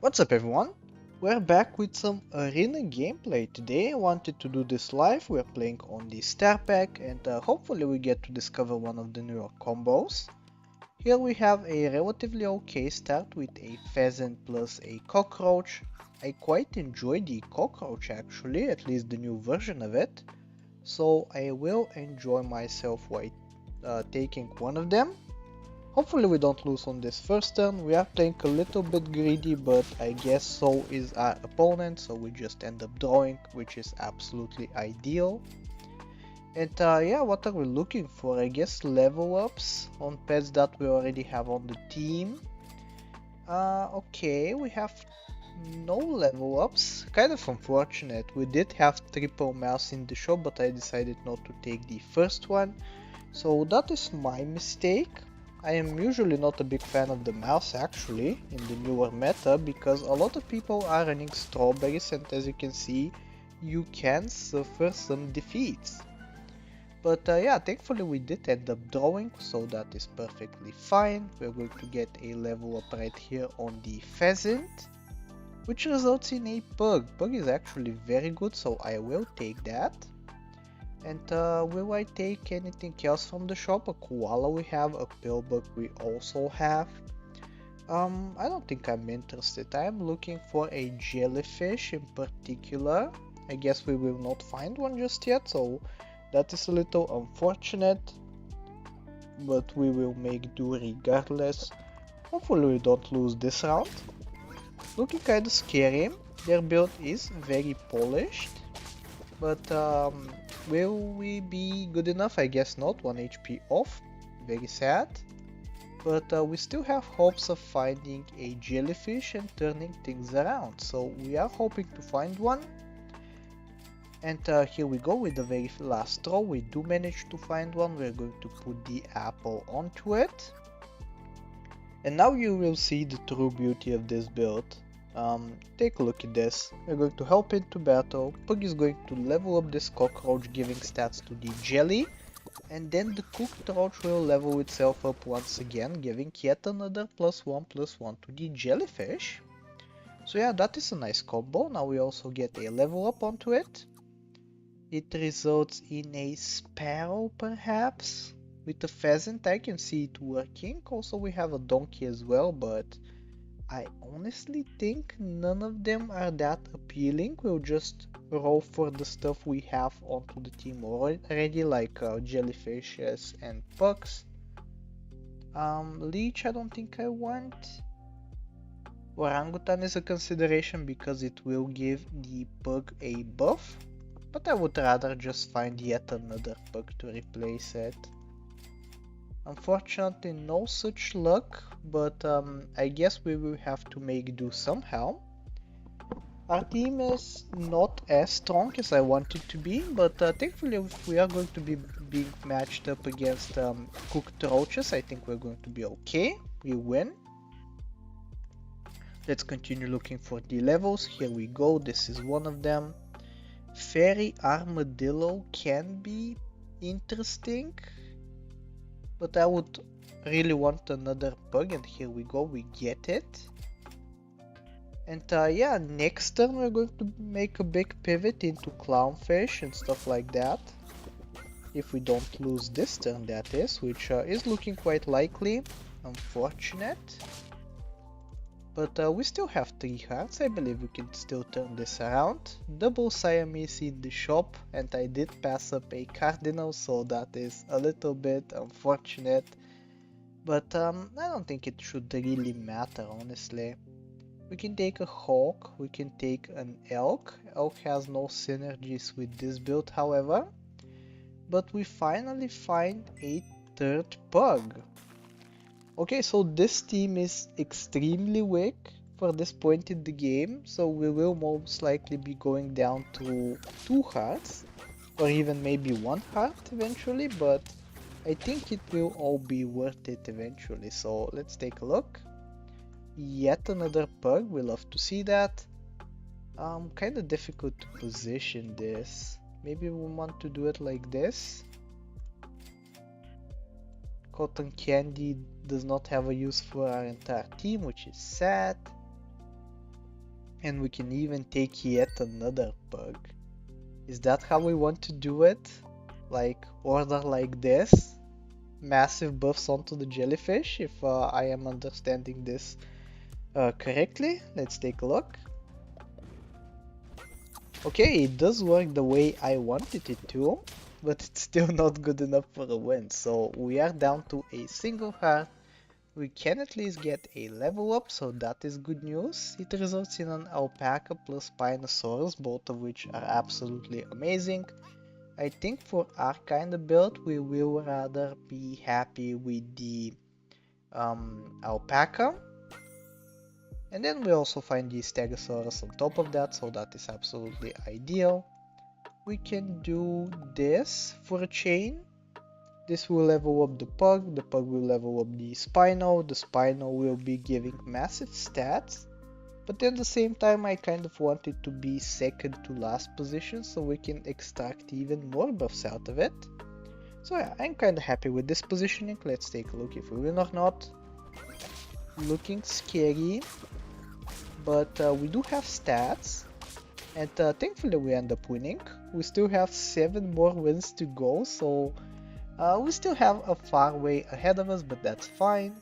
What's up everyone? We're back with some arena gameplay. Today I wanted to do this live. We're playing on the star pack and hopefully we get to discover one of the newer combos. Here we have a relatively okay start with a pheasant plus a cockroach. I quite enjoy the cockroach actually, at least the new version of it. So I will enjoy myself while taking one of them. Hopefully we don't lose on this first turn. We are playing a little bit greedy, but I guess so is our opponent, so we just end up drawing, which is absolutely ideal. And yeah, what are we looking for? I guess level ups on pets that we already have on the team. Okay, we have no level ups. Kind of unfortunate. We did have triple mouse in the shop, but I decided not to take the first one. So that is my mistake. I am usually not a big fan of the mouse actually in the newer meta because a lot of people are running strawberries and as you can see you can suffer some defeats. But yeah, thankfully we did end up drawing, so that is perfectly fine. We're going to get a level up right here on the pheasant, which results in a pug. Pug is actually very good, so I will take that. And will I take anything else from the shop? A koala we have, a pillbug we also have. I don't think I'm interested. I'm looking for a jellyfish in particular. I guess we will not find one just yet, so that is a little unfortunate. But we will make do regardless. Hopefully we don't lose this round. Looking kinda scary. Their build is very polished. But will we be good enough? I guess not. 1 HP off. Very sad. But we still have hopes of finding a jellyfish and turning things around. So we are hoping to find one. And here we go with the very last throw. We do manage to find one. We're going to put the apple onto it. And now you will see the true beauty of this build. Take a look at this. We're going to help into battle. Pug is going to level up this cockroach, giving stats to the jelly, and then the cooked roach will level itself up once again, giving yet another +1/+1 to the jellyfish. So yeah, that is a nice combo. Now we also get a level up onto it. It results in a sparrow perhaps. With a pheasant I can see it working. Also we have a donkey as well, but I honestly think none of them are that appealing. We'll just roll for the stuff we have onto the team already, like jellyfishes and pugs. Leech I don't think I want. Orangutan is a consideration because it will give the pug a buff, but I would rather just find yet another pug to replace it. Unfortunately, no such luck, but I guess we will have to make do somehow. Our team is not as strong as I want it to be, but thankfully if we are going to be being matched up against cooked roaches, I think we're going to be okay. We win. Let's continue looking for the levels. Here we go, this is one of them. Fairy armadillo can be interesting, but I would really want another pug, and here we go, we get it. And yeah, next turn we're going to make a big pivot into clownfish and stuff like that. If we don't lose this turn, that is, which is looking quite likely. Unfortunate. But we still have 3 hearts, I believe we can still turn this around. Double Siamese in the shop, and I did pass up a cardinal, so that is a little bit unfortunate. But I don't think it should really matter, honestly. We can take a hawk, we can take an elk. Elk has no synergies with this build, however. But we finally find a 3rd pug. Okay, so this team is extremely weak for this point in the game, so we will most likely be going down to 2 hearts, or even maybe 1 heart eventually, but I think it will all be worth it eventually, so let's take a look. Yet another pug, we love to see that. Kinda difficult to position this. Maybe we want to do it like this. Cotton candy does not have a use for our entire team, which is sad. And we can even take yet another pug. Is that how we want to do it? Like order like this? Massive buffs onto the jellyfish, if I am understanding this correctly. Let's take a look. Okay, it does work the way I wanted it to, but it's still not good enough for a win. So we are down to a single heart. We can at least get a level up, so that is good news. It results in an alpaca plus Spinosaurus, both of which are absolutely amazing. I think for our kind of build, we will rather be happy with the alpaca. And then we also find the Stegosaurus on top of that, so that is absolutely ideal. We can do this for a chain. This will level up the pug will level up the Spino will be giving massive stats. But at the same time, I kind of want it to be second to last position, so we can extract even more buffs out of it. So yeah, I'm kind of happy with this positioning. Let's take a look if we win or not. Looking scary. But we do have stats, and thankfully we end up winning. We still have 7 more wins to go, so we still have a far way ahead of us, but that's fine.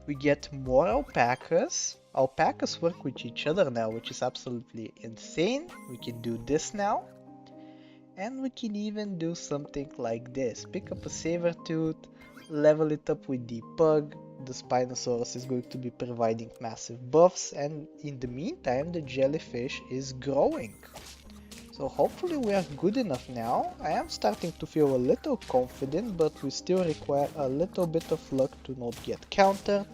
We get more alpacas. Alpacas work with each other now, which is absolutely insane. We can do this now. And we can even do something like this. Pick up a saber tooth, level it up with the pug. The Spinosaurus is going to be providing massive buffs, and in the meantime the jellyfish is growing. So hopefully we are good enough now. I am starting to feel a little confident, but we still require a little bit of luck to not get countered.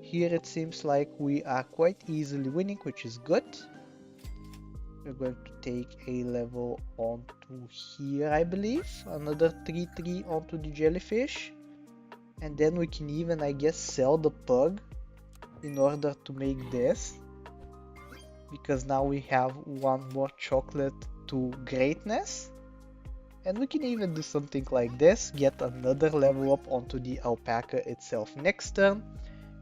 Here it seems like we are quite easily winning, which is good. We're going to take a level onto here, I believe. Another 3-3 onto the jellyfish. And then we can even, I guess, sell the pug in order to make this. Because now we have one more chocolate to greatness. And we can even do something like this. Get another level up onto the alpaca itself next turn.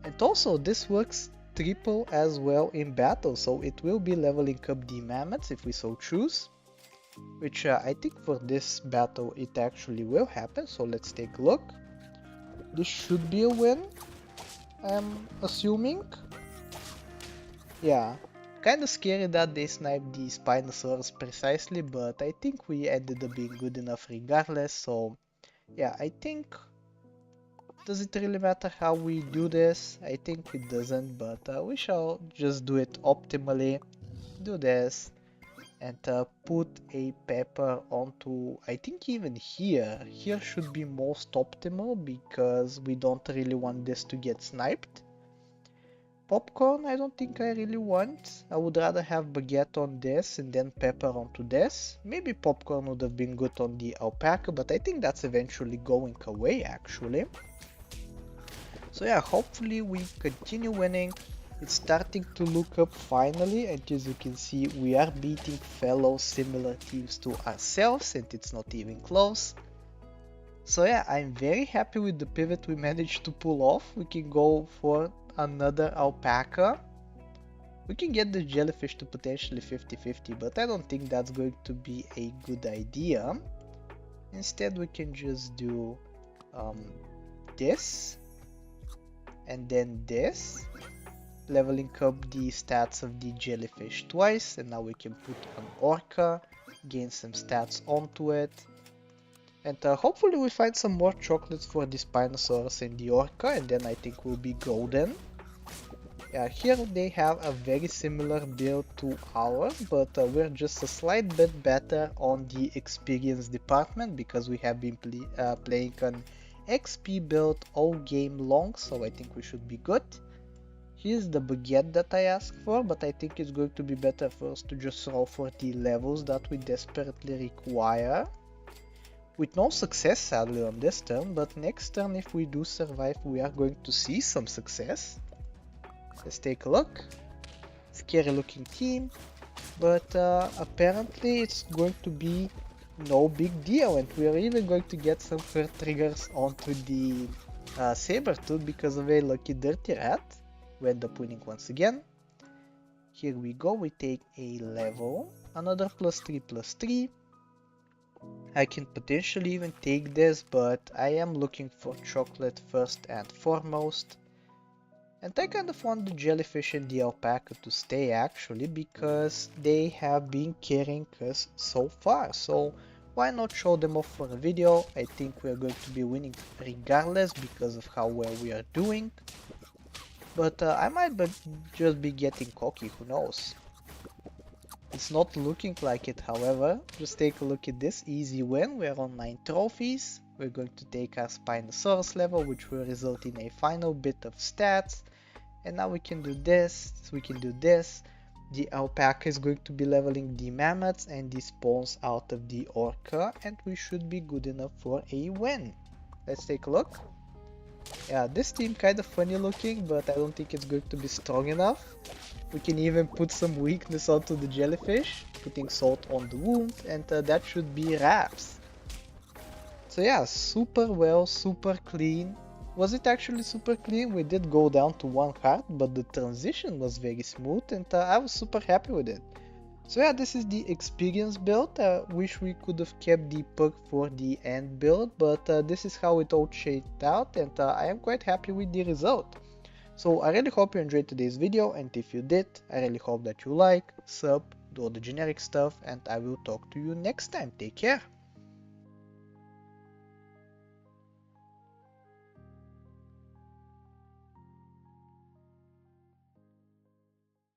And also this works triple as well in battle. So it will be leveling up the mammoths if we so choose. Which I think for this battle it actually will happen. So let's take a look. This should be a win, I'm assuming. Yeah, kinda scary that they sniped the Spinosaurus precisely, but I think we ended up being good enough regardless, so yeah, I think... Does it really matter how we do this? I think it doesn't, but we shall just do it optimally. Do this. And put a pepper onto, I think even here should be most optimal because we don't really want this to get sniped. Popcorn I don't think I really want. I would rather have baguette on this and then pepper onto this. Maybe popcorn would have been good on the alpaca, but I think that's eventually going away actually. So yeah, hopefully we continue winning. It's starting to look up finally, and as you can see we are beating fellow similar teams to ourselves, and it's not even close. So yeah, I'm very happy with the pivot we managed to pull off. We can go for another alpaca. We can get the jellyfish to potentially 50-50, but I don't think that's going to be a good idea. Instead we can just do this and then this, leveling up the stats of the jellyfish twice, and now we can put an orca, gain some stats onto it, and hopefully we find some more chocolates for the Spinosaurus and the orca, and then I think we'll be golden. Yeah, here they have a very similar build to ours, but we're just a slight bit better on the experience department because we have been playing an XP build all game long, so I think we should be good. Here's the baguette that I asked for, but I think it's going to be better for us to just roll for the levels that we desperately require. With no success sadly on this turn, but next turn if we do survive we are going to see some success. Let's take a look. Scary looking team, but apparently it's going to be no big deal, and we are even going to get some fur triggers onto the saber tooth because of a lucky dirty rat. We end up winning once again. here we go, we take a level, another +3/+3. I can potentially even take this, but I am looking for chocolate first and foremost. And I kind of want the jellyfish and the alpaca to stay actually, because they have been carrying us so far. So why not show them off for a video? I think we are going to be winning regardless because of how well we are doing. But I might just be getting cocky, who knows. It's not looking like it, however. Just take a look at this easy win. We are on 9 trophies. We're going to take our Spinosaurus level, which will result in a final bit of stats. And now we can do this, we can do this. The alpaca is going to be leveling the mammoths and the spawns out of the orca, and we should be good enough for a win. Let's take a look. Yeah, this team kind of funny looking, but I don't think it's going to be strong enough. We can even put some weakness onto the jellyfish, putting salt on the wound, and that should be wraps. So yeah, super well, super clean. Was it actually super clean? We did go down to 1 heart, but the transition was very smooth, and I was super happy with it. So yeah, this is the experience build. Wish we could have kept the perk for the end build, but this is how it all shaped out, and I am quite happy with the result. So I really hope you enjoyed today's video, and if you did, I really hope that you like, sub, do all the generic stuff, and I will talk to you next time. Take care!